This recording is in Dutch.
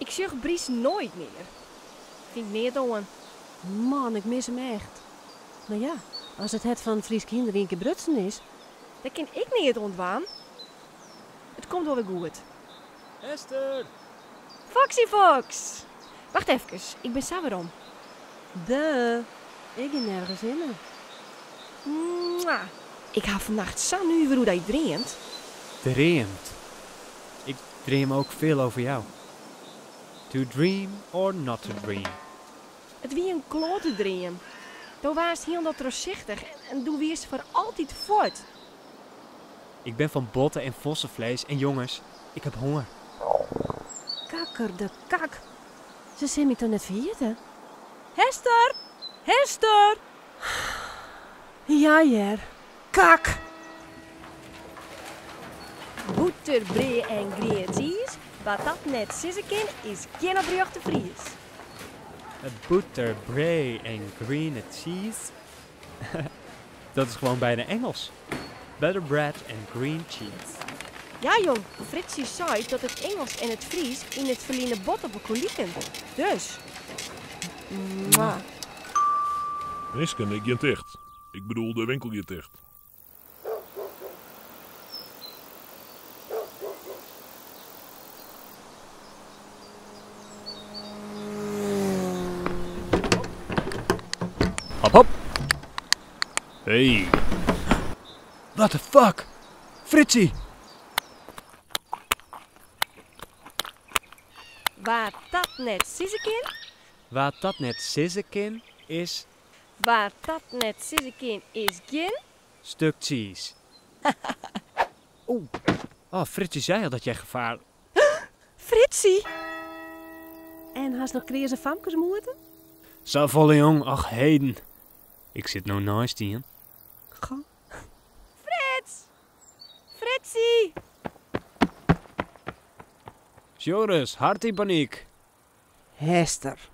Ik zag Bries nooit meer. Vind meer dan. Man, ik mis hem echt. Nou ja, als het van Fries kinderen een keer brutsen is. Dat kan ik niet ontwaan. Het komt wel weer goed. Esther! Foxy Fox! Wacht even, ik ben Saveron. Ik ben nergens in. Mwah. Ik ga vannacht zo nu hoe dat dreamt. Dreamt. Ik dream ook veel over jou. To dream or not to dream. Het wie een klote dream. Toen was heel dat doorzichtig en toen wierst voor altijd voort. Ik ben van botten en vossenvlees en jongens, ik heb honger. Kakker de kak. Ze zijn me toch net vergeten? Hester! Hester! Ja, Jer. Kak! Boeterbrie en green cheese. Wat dat net sissekin is geen opbrugte Fries. Butter, brie en green cheese. Dat is gewoon bijna Engels. Butter bread and green cheese. Ja jong, Fritsie zei dat het Engels en het Fries in het verliezen bot op elkaar lieken. Dus. Mwah. Risken, ik je dicht. Ik bedoel, de winkel je dicht. Hop hop. Hey. What the fuck? Fritsie! Waar dat net sissekin, Wat dat net sissekin is, waar dat net sissekin is geen. stuk cheese. Oeh. Oh, Fritsie zei al dat jij gevaar... Fritsie! En haast nog kreeg ze famkes moeten? Zo volle jong, ach heden. Ik zit nou naast die. Goh. Frits! Fritsie! Joris, hart in paniek. Hester.